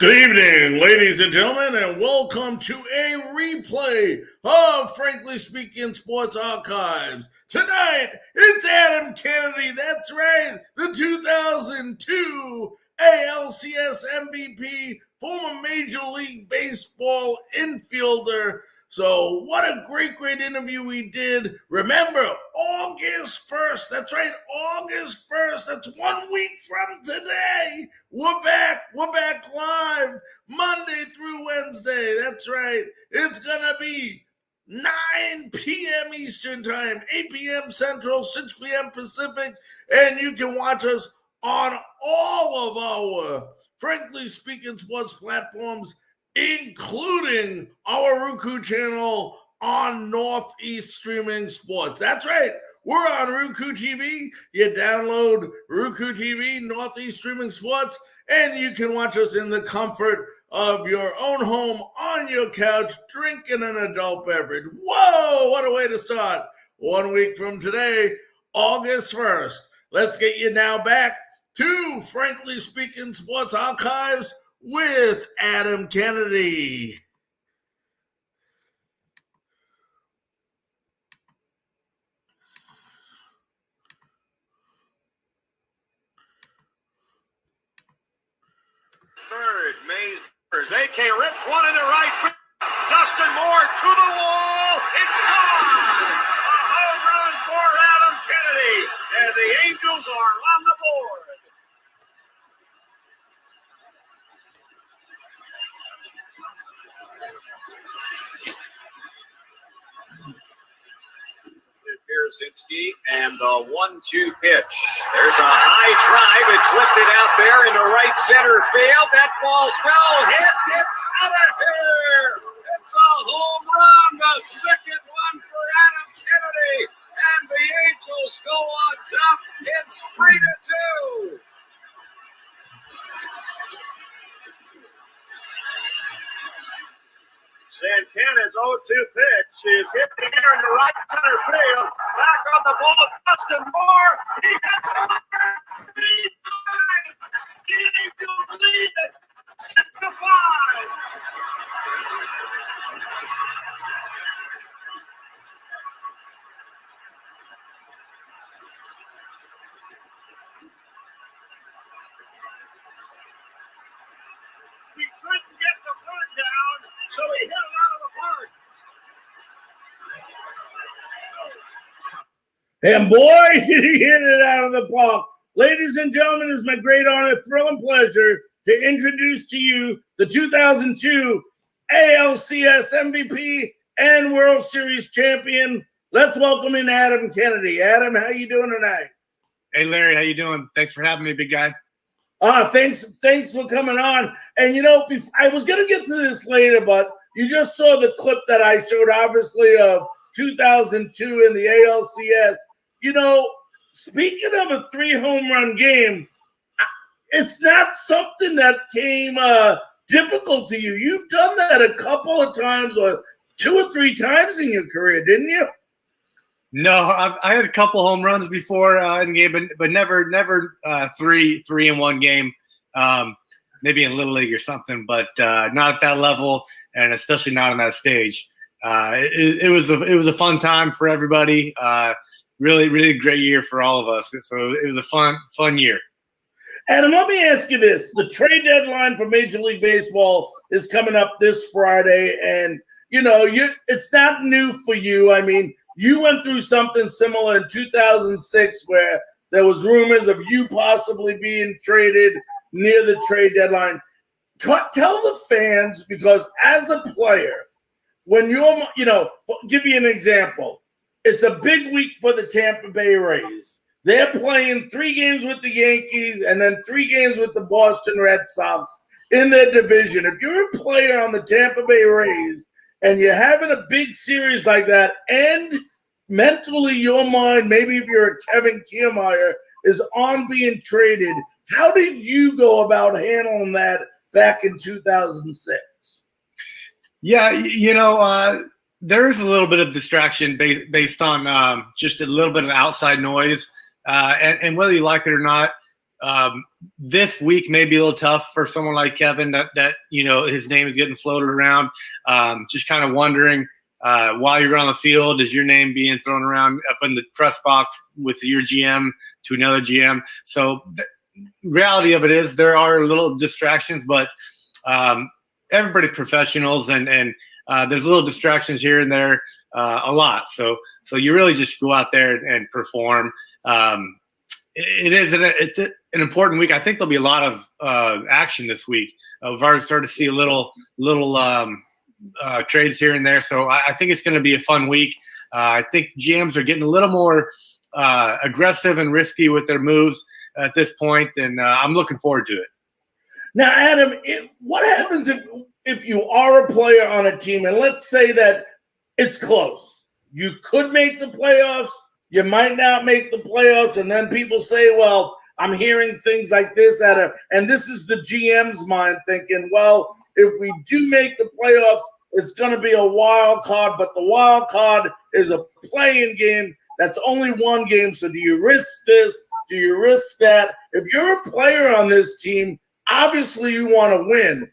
Good evening, ladies and gentlemen, and welcome to a replay of Frankly Speaking Sports Archives. Tonight, it's Adam Kennedy. That's right, the 2002 ALCS MVP, former Major League Baseball infielder. So what a great interview we did. Remember, August 1st. That's right, August 1st. That's 1 week from today. We're back live Monday through Wednesday. That's right. It's going to be 9 p.m. Eastern Time, 8 p.m. Central, 6 p.m. Pacific, and you can watch us on all of our Frankly Speaking Sports platforms, including our Roku channel on Northeast Streaming Sports. That's right. We're on Roku TV. You download Roku TV, Northeast Streaming Sports, and you can watch us in the comfort of your own home, on your couch, drinking an adult beverage. Whoa, what a way to start. 1 week from today, August 1st. Let's get you now back to Frankly Speaking Sports Archives with Adam Kennedy. Third, Mays. AK rips one in the right. Dustin Moore to the wall. It's gone. A home run for Adam Kennedy. And the Angels are on the board. Pierzynski and the 1-2 pitch. There's a high drive. It's lifted out there into right center field. That ball's well hit. It's out of here. It's a home run. The second one for Adam Kennedy. And the Angels go on top. It's 3-2. Santana's 0-2 pitch is hit here in the right center field. Back on the ball, Dustin Moore. He hits it. The Angels lead it 6-5. He couldn't get the run down, so he hit it out of the park. And boy, did he hit it out of the park. Ladies and gentlemen, it's my great honor, thrill, and pleasure to introduce to you the 2002 ALCS MVP and World Series champion. Let's welcome in Adam Kennedy. Adam, how you doing tonight? Hey, Larry, how you doing? Thanks for having me, big guy. Thanks for coming on. And, you know, I was going to get to this later, but you just saw the clip that I showed, obviously, of 2002 in the ALCS. You know, speaking of a 3-home run game, it's not something that came difficult to you. You've done that a couple of times, or 2 or 3 times in your career, didn't you? No, I had a couple home runs before in game, but never 3 in one game. Maybe in Little League or something, but not at that level, and especially not on that stage. It was a fun time for everybody. Really great year for all of us. So it was a fun year. Adam, let me ask you this: the trade deadline for Major League Baseball is coming up this Friday, and you know it's not new for you. I mean, you went through something similar in 2006 where there was rumors of you possibly being traded near the trade deadline. Tell the fans, because as a player, when you're, give you an example. It's a big week for the Tampa Bay Rays. They're playing 3 games with the Yankees and then 3 games with the Boston Red Sox in their division. If you're a player on the Tampa Bay Rays and you're having a big series like that, and mentally your mind, maybe if you're a Kevin Kiermaier, is on being traded, how did you go about handling that back in 2006? Yeah, there's a little bit of distraction based on just a little bit of outside noise. And whether you like it or not, this week may be a little tough for someone like Kevin that his name is getting floated around. Just kind of wondering while you're on the field, is your name being thrown around up in the press box with your GM to another GM? So the reality of it is there are little distractions, but everybody's professionals and there's little distractions here and there a lot. So you really just go out there and perform. It's an important week. I think there'll be a lot of action this week. We've already started to see a little trades here and there. So I think it's going to be a fun week. I think GMs are getting a little more aggressive and risky with their moves at this point, and I'm looking forward to it. Now, Adam, what happens if you are a player on a team, and let's say that it's close? You could make the playoffs. You might not make the playoffs, and then people say, well, I'm hearing things like this and this is the GM's mind thinking, well, if we do make the playoffs, it's going to be a wild card, but the wild card is a play-in game. That's only one game, so do you risk this? Do you risk that? If you're a player on this team, obviously you want to win.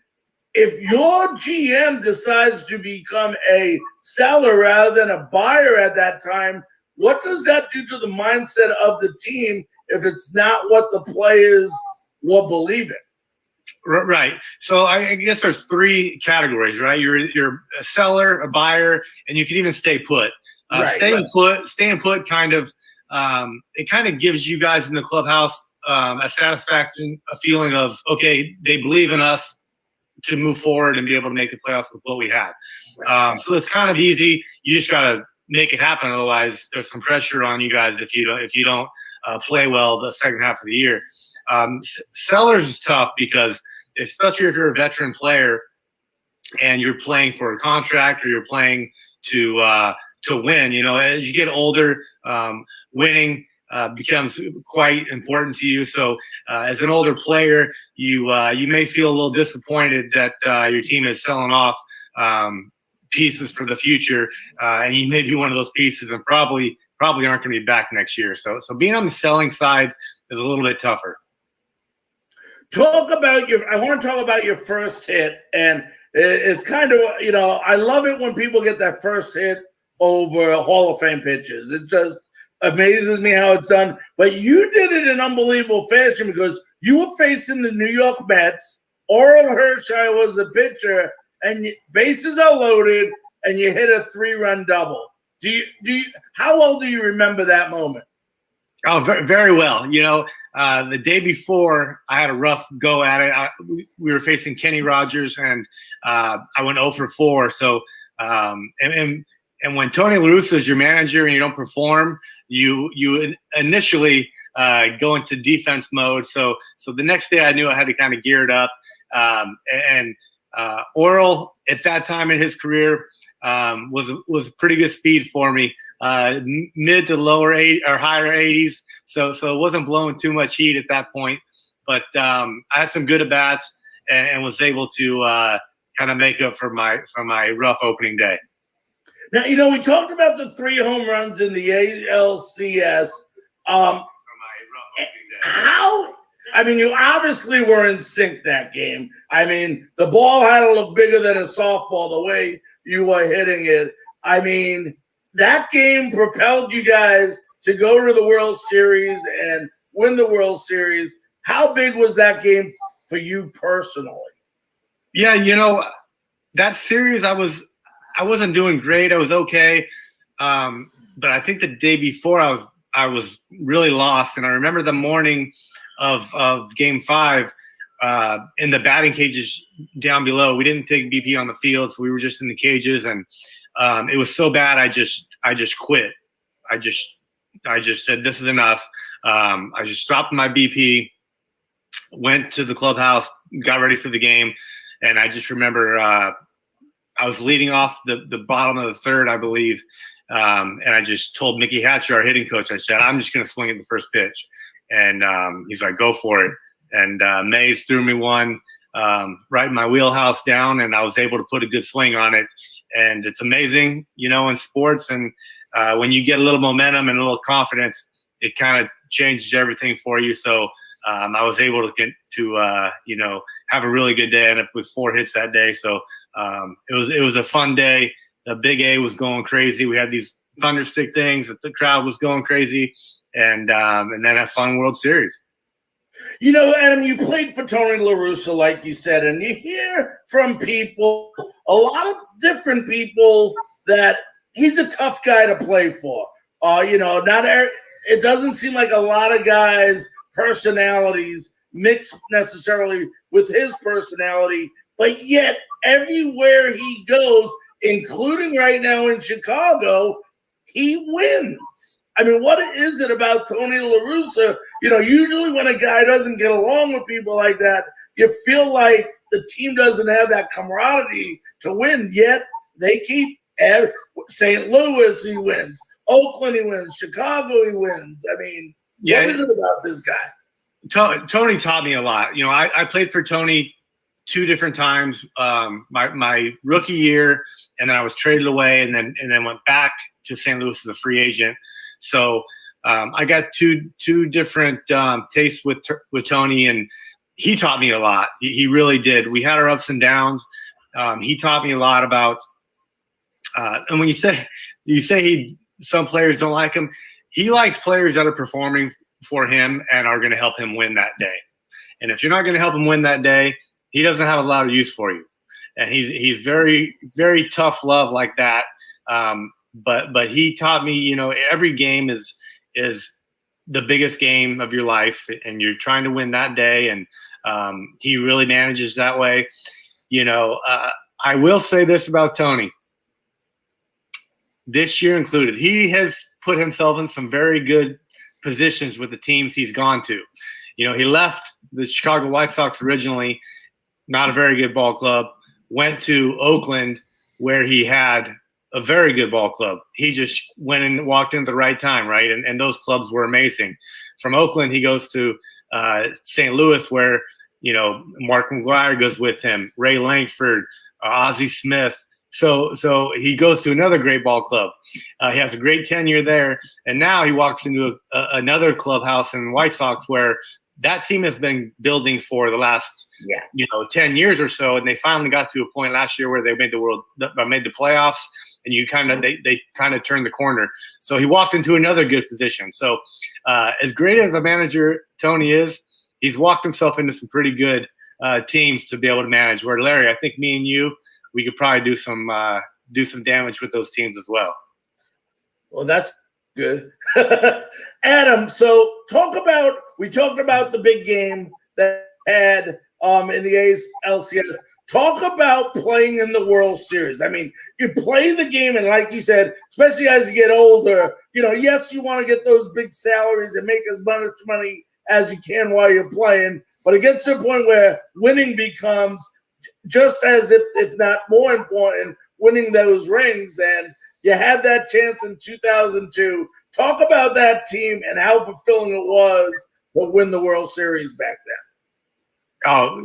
If your GM decides to become a seller rather than a buyer at that time, what does that do to the mindset of the team if it's not what the players will believe in? Right. So I guess there's three categories, right? You're a seller, a buyer, and you can even stay put. Staying put kind of it kind of gives you guys in the clubhouse a satisfaction, a feeling of, okay, they believe in us to move forward and be able to make the playoffs with what we have. So it's kind of easy. You just got to make it happen. Otherwise, there's some pressure on you guys if you don't play well the second half of the year. Sellers is tough because especially if you're a veteran player and you're playing for a contract or you're playing to win, as you get older, winning becomes quite important to you. So as an older player, you may feel a little disappointed that your team is selling off pieces for the future, and you may be one of those pieces and probably aren't going to be back next year. So being on the selling side is a little bit tougher. I want to talk about your first hit, and it's kind of, I love it when people get that first hit over Hall of Fame pitches. It just amazes me how it's done. But you did it in unbelievable fashion because you were facing the New York Mets. Orel Hershiser was the pitcher, and bases are loaded, and you hit a 3-run double. How well do you remember that moment? Oh, very, very well. The day before, I had a rough go at it. We were facing Kenny Rogers, and I went 0 for 4. So, and when Tony La Russa is your manager and you don't perform, you initially go into defense mode. So the next day, I knew I had to kind of gear it up. Orel at that time in his career was pretty good speed for me, mid to lower higher 80s. So it wasn't blowing too much heat at that point, but I had some good at bats and was able to kind of make up for my rough opening day. Now, we talked about the 3 home runs in the ALCS. You obviously were in sync that game. The ball had to look bigger than a softball the way you were hitting it. That game propelled you guys to go to the World Series and win the World Series. How big was that game for you personally? Yeah, that series I wasn't doing great. I was okay. But I think the day before I was really lost. And I remember the morning of Game 5 in the batting cages down below. We didn't take BP on the field, so we were just in the cages, and it was so bad. I just quit. I just said, this is enough. I just stopped my BP, went to the clubhouse, got ready for the game, and I just remember I was leading off the bottom of the third, I believe, and I just told Mickey Hatcher, our hitting coach, I said, I'm just going to swing at the first pitch. And he's like, go for it. And Mays threw me one right in my wheelhouse down, and I was able to put a good swing on it. And it's amazing, in sports. And when you get a little momentum and a little confidence, it kind of changes everything for you. So I was able to get to have a really good day. I ended up with 4 hits that day, so it was a fun day. The Big A was going crazy. We had these thunderstick things that the crowd was going crazy, and then a fun World Series. You know, Adam, you played for Tony La Russa, like you said, and you hear from people, a lot of different people, that he's a tough guy to play for. It doesn't seem like a lot of guys' personalities mix necessarily with his personality, but yet everywhere he goes, including right now in Chicago, he wins. I mean, what is it about Tony La Russa? Usually when a guy doesn't get along with people like that, you feel like the team doesn't have that camaraderie to win, yet they keep St. Louis, he wins. Oakland, he wins. Chicago, he wins. I mean, what is it about this guy? Tony taught me a lot. I played for Tony 2 different times. My rookie year, and then I was traded away, and then went back to St. Louis as a free agent. So I got two different tastes with Tony, and he taught me a lot. He really did. We had our ups and downs. He taught me a lot about. And when you say some players don't like him, he likes players that are performing for him and are going to help him win that day. And if you're not going to help him win that day, he doesn't have a lot of use for you. And he's very, very tough love like that. But he taught me, every game is the biggest game of your life, and you're trying to win that day. And he really manages that way. I will say this about Tony. This year included, he has put himself in some very good positions with the teams he's gone to. He left the Chicago White Sox originally, not a very good ball club, went to Oakland where he had a very good ball club. He just went and walked in at the right time, right? And those clubs were amazing. From Oakland, he goes to St. Louis where, Mark McGwire goes with him, Ray Langford, Ozzie Smith. So he goes to another great ball club. He has a great tenure there. And now he walks into another clubhouse in White Sox where that team has been building for the last 10 years or so. And they finally got to a point last year where they made the playoffs, and they kind of turned the corner. So he walked into another good position. So as great as a manager Tony is, he's walked himself into some pretty good teams to be able to manage. Where Larry, I think me and you, we could probably do some damage with those teams as well. Well, that's good. Adam, so we talked about the big game that had in the ALCS. Talk about playing in the World Series. I mean, you play the game, and like you said, especially as you get older, yes, you want to get those big salaries and make as much money as you can while you're playing, but it gets to a point where winning becomes just as if not more important, winning those rings. And you had that chance in 2002. Talk about that team and how fulfilling it was to win the World Series back then. Oh,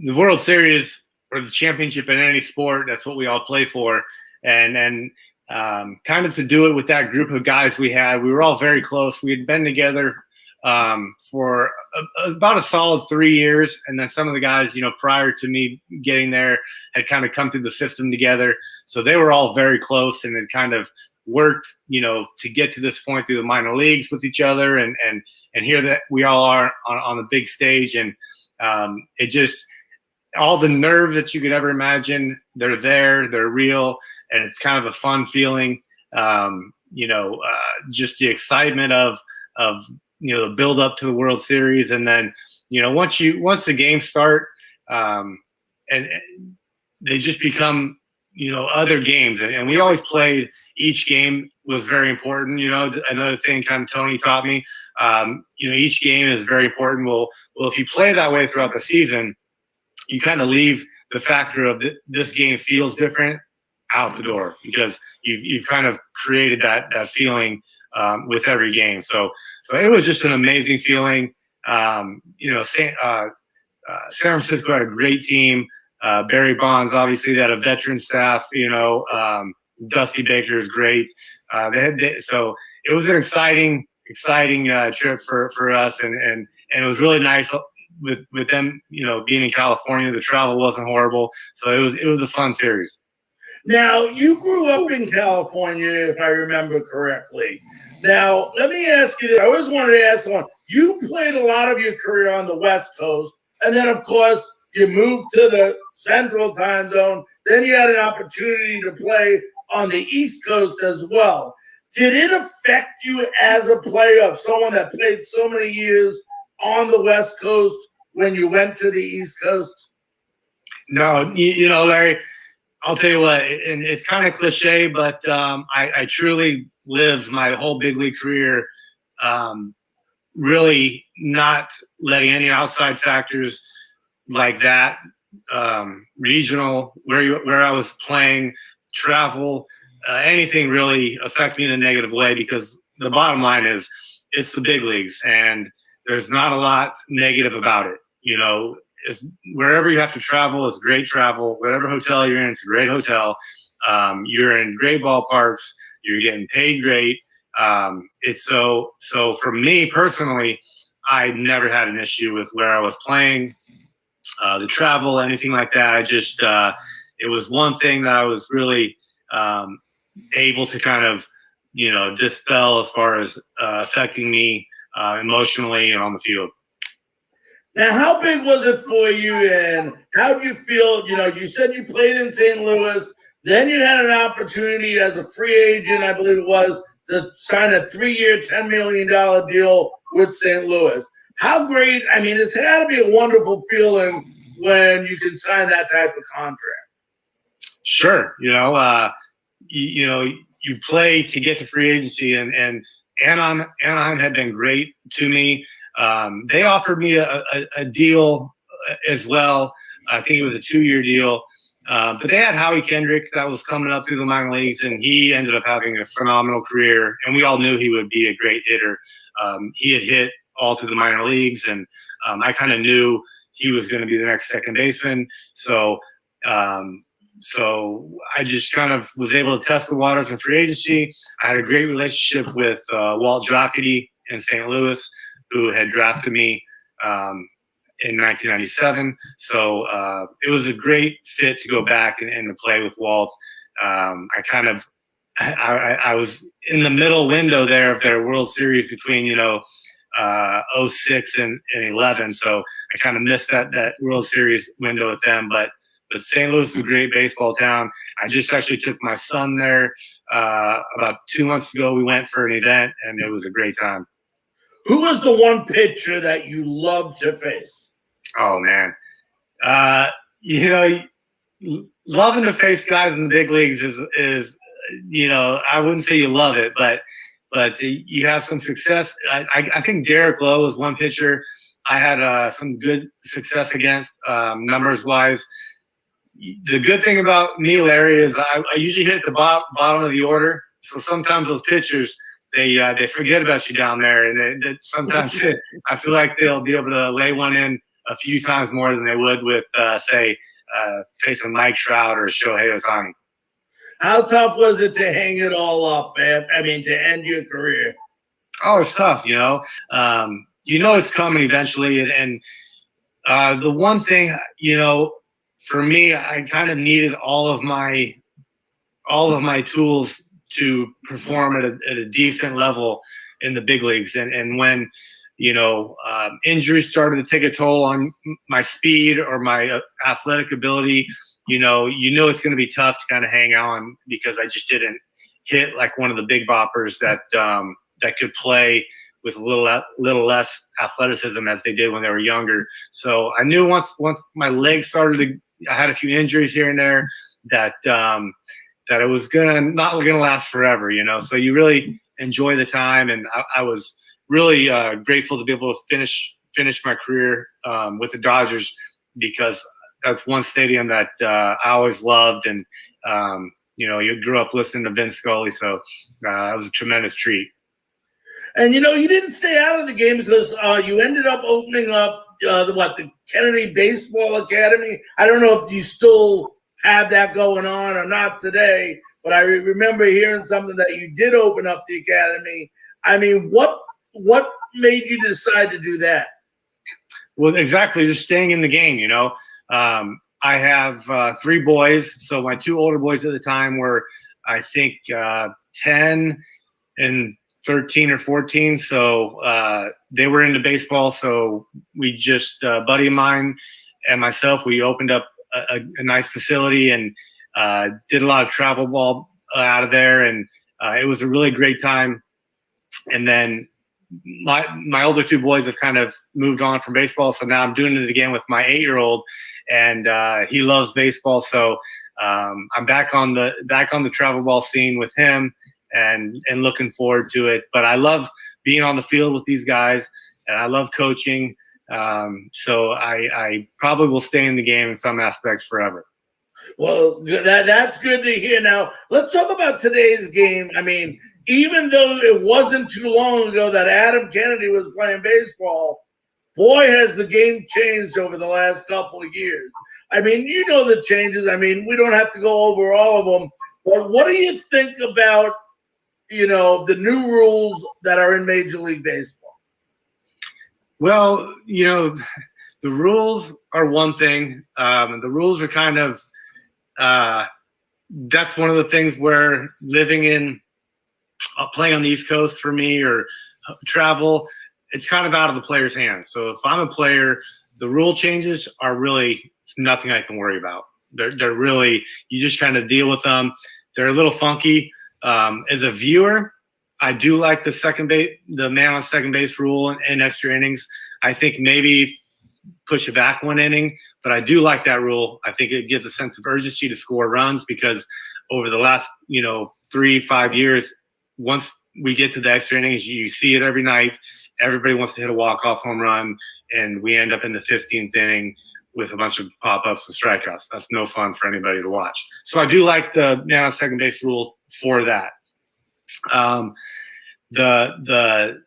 the World Series or the championship in any sport, that's what we all play for. And kind of to do it with that group of guys we had, we were all very close. We had been together for about a solid 3 years. And then some of the guys, prior to me getting there had kind of come through the system together. So they were all very close and had kind of worked, to get to this point through the minor leagues with each other and here that we all are on the big stage. And it just, all the nerves that you could ever imagine, they're there, they're real. And it's kind of a fun feeling, just the excitement of the build up to the World Series. And then, once the games start, and they just become, other games. And we always played, each game was very important. Another thing kind of Tony taught me, each game is very important. Well, if you play that way throughout the season, you kind of leave the factor of this game feels different out the door because you've kind of created that feeling with every game. So it was just an amazing feeling. San Francisco had a great team. Barry Bonds, obviously, they had a veteran staff. Dusty Baker is great. So it was an exciting exciting trip for us, and it was really nice with them, being in California. The travel wasn't horrible, so it was a fun series. Now, you grew up in California, if I remember correctly. Now, let me ask you this. I always wanted to ask someone, you played a lot of your career on the West Coast, and then, of course, you moved to the Central Time Zone. Then you had an opportunity to play on the East Coast as well. Did it affect you as a player, of someone that played so many years on the West Coast, when you went to the East Coast? No, Larry, I'll tell you what, and it's kind of cliche, but I truly lived my whole big league career really not letting any outside factors like that, regional, where I was playing, travel, anything really affect me in a negative way, because the bottom line is it's the big leagues, and there's not a lot negative about it. It's wherever you have to travel, it's great travel. Whatever hotel you're in, it's a great hotel. You're in great ballparks. You're getting paid great. It's so for me personally, I never had an issue with where I was playing, the travel, anything like that. I just it was one thing that I was really able to kind of dispel as far as affecting me emotionally and on the field. Now, how big was it for you, and how do you feel? You said you played in St. Louis, then you had an opportunity as a free agent, I believe it was, to sign a 3-year, $10 million deal with St. Louis. How great, it's got to be a wonderful feeling when you can sign that type of contract. Sure. You play to get to free agency, and Anaheim had been great to me. They offered me a deal as well. I think it was a 2-year deal. But they had Howie Kendrick that was coming up through the minor leagues, and he ended up having a phenomenal career. And we all knew he would be a great hitter. He had hit all through the minor leagues, and I kind of knew he was going to be the next second baseman. So I just kind of was able to test the waters in free agency. I had a great relationship with Walt Jocketty in St. Louis, who had drafted me in 1997. So it was a great fit to go back and to play with Walt. I was in the middle window there of their World Series between 06 and 11. So I kind of missed that World Series window with them. But St. Louis is a great baseball town. I just actually took my son there about 2 months ago. We went for an event, and it was a great time. Who was the one pitcher that you loved to face? Oh, man. Loving to face guys in the big leagues is I wouldn't say you love it, but you have some success. I think Derek Lowe is one pitcher I had some good success against, numbers-wise. The good thing about me, Larry, is I usually hit the bottom of the order. So sometimes those pitchers, they forget about you down there, and sometimes I feel like they'll be able to lay one in a few times more than they would with, facing Mike Trout or Shohei Ohtani. How tough was it to hang it all up, man? To end your career? Oh, it's tough, it's coming eventually. And the one thing, for me, I kind of needed all of my tools to perform at a decent level in the big leagues. And when, injuries started to take a toll on my speed or my athletic ability, it's going to be tough to kind of hang on, because I just didn't hit like one of the big boppers that could play with a little less athleticism as they did when they were younger. So I knew once my legs started I had a few injuries here and there that it was not gonna last forever, So you really enjoy the time, and I was really grateful to be able to finish my career with the Dodgers, because that's one stadium that I always loved, and you grew up listening to Vince Scully, so it was a tremendous treat. And you didn't stay out of the game, because you ended up opening up the Kennedy Baseball Academy. I don't know if you still have that going on or not today, but I remember hearing something that you did open up the academy. What what made you decide to do that? Well, exactly, just staying in the game, I have 3 boys. So my 2 older boys at the time were, I think, 10 and 13 or 14. So they were into baseball. So we just, a buddy of mine and myself, we opened up a nice facility and did a lot of travel ball out of there. And it was a really great time. And then my older 2 boys have kind of moved on from baseball, so now I'm doing it again with my 8-year-old, and he loves baseball. So I'm back on the travel ball scene with him, and looking forward to it. But I love being on the field with these guys, and I love coaching. So I probably will stay in the game in some aspects forever. Well, that's good to hear. Now, let's talk about today's game. I mean, even though it wasn't too long ago that Adam Kennedy was playing baseball, boy, has the game changed over the last couple of years. I mean, you know the changes. I mean, we don't have to go over all of them. But what do you think about, the new rules that are in Major League Baseball? Well, the rules are one thing. The rules are kind of that's one of the things where living in playing on the East Coast for me, or travel, it's kind of out of the player's hands. So if I'm a player, the rule changes are really nothing I can worry about. They're really, you just kind of deal with them. They're a little funky. As a viewer, I do like the man on second base rule in extra innings. I think maybe push it back 1 inning, but I do like that rule. I think it gives a sense of urgency to score runs, because over the last 3-5 years, once we get to the extra innings, you see it every night. Everybody wants to hit a walk-off home run, and we end up in the 15th inning with a bunch of pop-ups and strikeouts. That's no fun for anybody to watch. So I do like the man on second base rule for that. The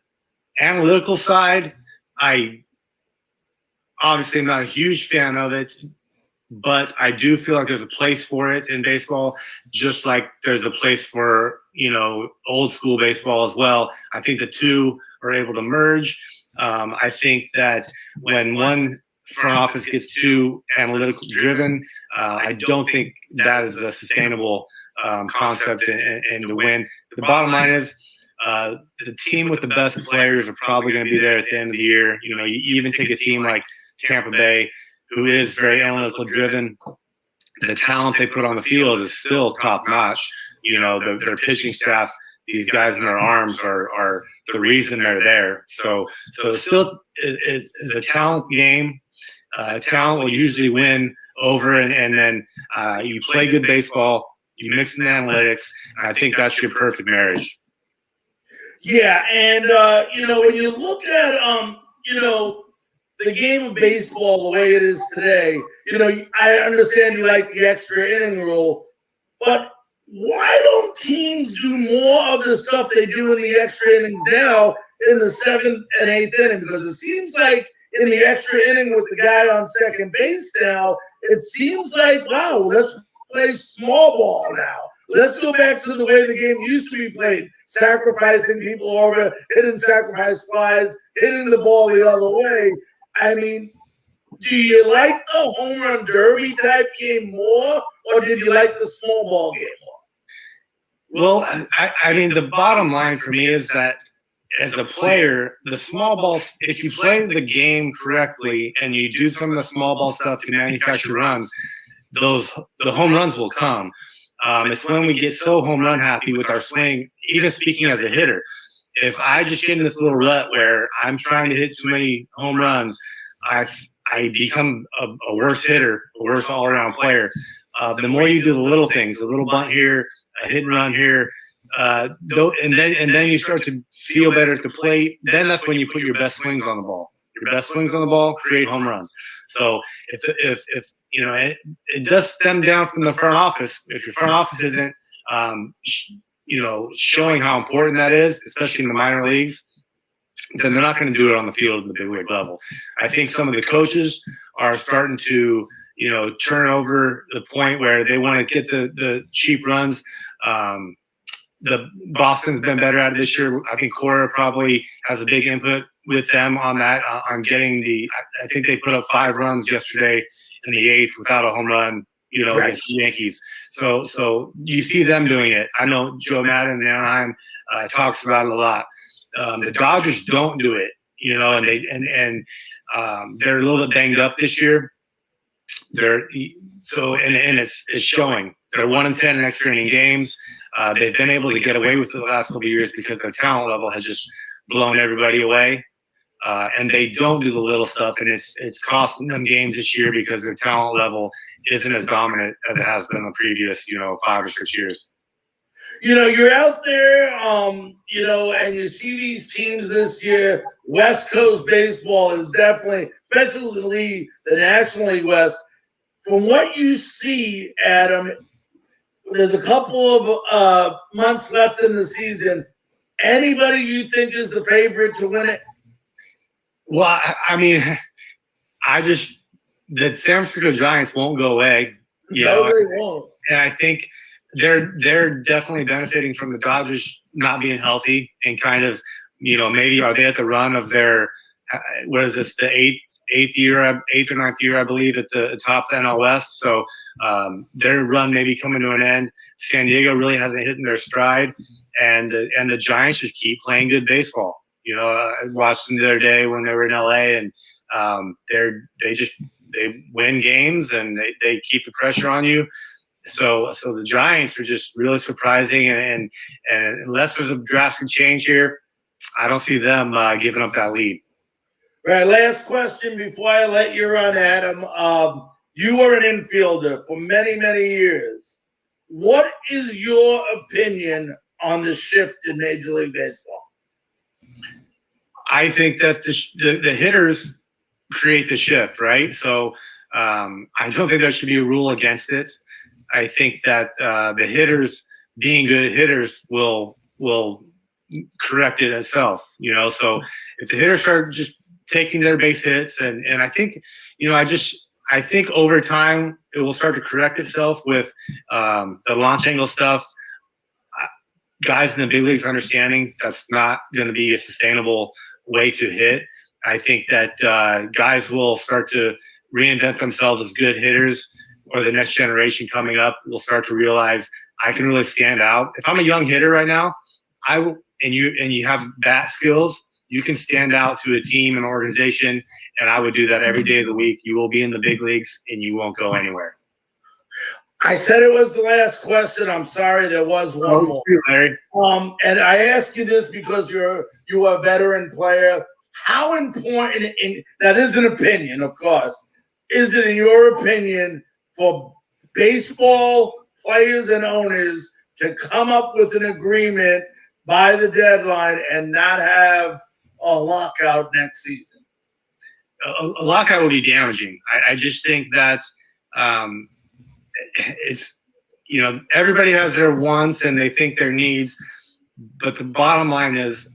analytical side, I obviously am not a huge fan of it, but I do feel like there's a place for it in baseball, just like there's a place for, old school baseball as well. I think the two are able to merge. I think that when one front office gets too analytical driven, I don't think that is a sustainable concept and to win. The bottom line is the team with the best players are probably going to be there at the end of the year. You even take a team like Tampa Bay, who is very analytical driven. The talent they put on the field is still top notch. Their pitching staff, these guys in their arms are the reason they're there. So it's still the talent game. Talent will usually win over, and then you play good baseball, you mix in analytics, and I think that's your perfect marriage. Yeah, and when you look at the game of baseball the way it is today, I understand you like the extra inning rule, but why don't teams do more of the stuff they do in the extra innings now in the 7th and 8th inning? Because it seems like in the extra inning with the guy on second base now, it seems like, wow, let's play small ball now. Let's go back to the way the game used to be played, sacrificing people over, hitting sacrifice flies, hitting the ball the other way. I mean, do you like the home run derby type game more, or did you like the small ball game more? Well, I mean, the bottom line for me is that as a player, the small ball, if you play the game correctly and you do some of the small ball stuff to manufacture runs, the home runs will come. It's when we get so home run happy with our swing, even speaking as a hitter. If I just get in this little rut where I'm trying to hit too many home runs, I become a worse hitter, a worse all-around player. The more you do the little things, a little bunt here, a hit and run here, and then you start to feel better at the plate. Then that's when you put your best swings on the ball. Your best swings on the ball create home runs. So if it does stem down from the front office. If your front office isn't showing how important that is, especially in the minor leagues, then they're not going to do it on the field at the big league level. I think some of the coaches are starting to turn over the point where they want to get the cheap runs. the Boston's been better at it this year. I think Cora probably has a big input with them on that, on getting I think they put up 5 runs yesterday in the 8th without a home run, against the Yankees. So you see them doing it. I know Joe Madden in Anaheim talks about it a lot. The Dodgers don't do it, and they're a little bit banged up this year. It's showing. They're 1-10 in extra inning games. They've been able to get away with it the last couple of years because their talent level has just blown everybody away. And they don't do the little stuff, and it's costing them games this year because their talent level isn't as dominant as it has been in the previous, 5 or 6 years. You're out there, and you see these teams this year. West Coast baseball is definitely, especially the National League West. From what you see, Adam, there's a couple of months left in the season. Anybody you think is the favorite to win it? Well, the San Francisco Giants won't go away. No, they won't. And I think they're definitely benefiting from the Dodgers not being healthy and kind of, maybe are they at the run of their, what is this, the eighth or ninth year, I believe, at the top of the NL West. So their run may be coming to an end. San Diego really hasn't hit in their stride, and the Giants just keep playing good baseball. I watched them the other day when they were in LA, and they win games and they keep the pressure on you. So the Giants are just really surprising, and unless there's a drastic change here, I don't see them giving up that lead. Right. Last question before I let you run, Adam. You were an infielder for many, many years. What is your opinion on the shift in Major League Baseball? I think that the hitters create the shift, right? So I don't think there should be a rule against it. I think that the hitters being good hitters will correct it itself. So if the hitters start just taking their base hits, and I think, I think over time it will start to correct itself with the launch angle stuff. Guys in the big leagues understanding that's not going to be a sustainable way to hit. I think that guys will start to reinvent themselves as good hitters, or the next generation coming up will start to realize I can really stand out. If I'm a young hitter right now, and you have bat skills, you can stand out to a team and organization, and I would do that every day of the week. You will be in the big leagues, and you won't go anywhere. I said it was the last question. I'm sorry, there was one more. Larry. And I ask you this because you are a veteran player. How important, now this is an opinion, of course, is it in your opinion for baseball players and owners to come up with an agreement by the deadline and not have a lockout next season? A lockout would be damaging. I just think that it's, everybody has their wants and they think their needs, but the bottom line is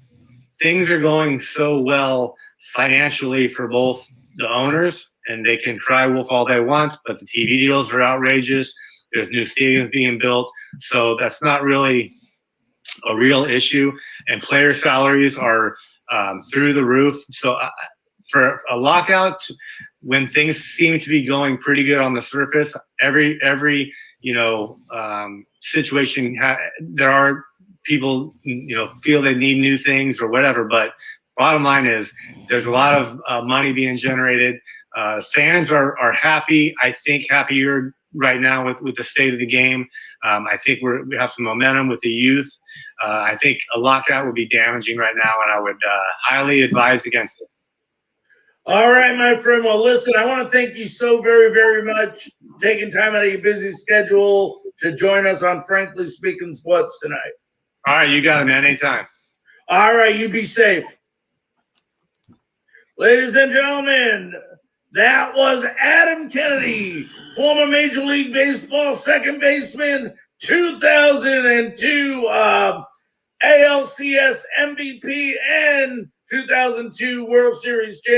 things are going so well financially for both the owners, and they can cry wolf all they want, but the TV deals are outrageous. There's new stadiums being built, so that's not really a real issue, and player salaries are through the roof. So for a lockout, when things seem to be going pretty good on the surface, every situation, there are people feel they need new things or whatever, but bottom line is there's a lot of money being generated. Fans are happy. I think happier right now with the state of the game. I think we have some momentum with the youth. I think a lockout would be damaging right now, and I would highly advise against it. All right, my friend. Well, listen, I want to thank you so very, very much for taking time out of your busy schedule to join us on Frankly Speaking Sports tonight. All right, you got it, man. Anytime. All right, you be safe. Ladies and gentlemen, that was Adam Kennedy, former Major League Baseball second baseman, 2002 ALCS MVP, and 2002 World Series champion.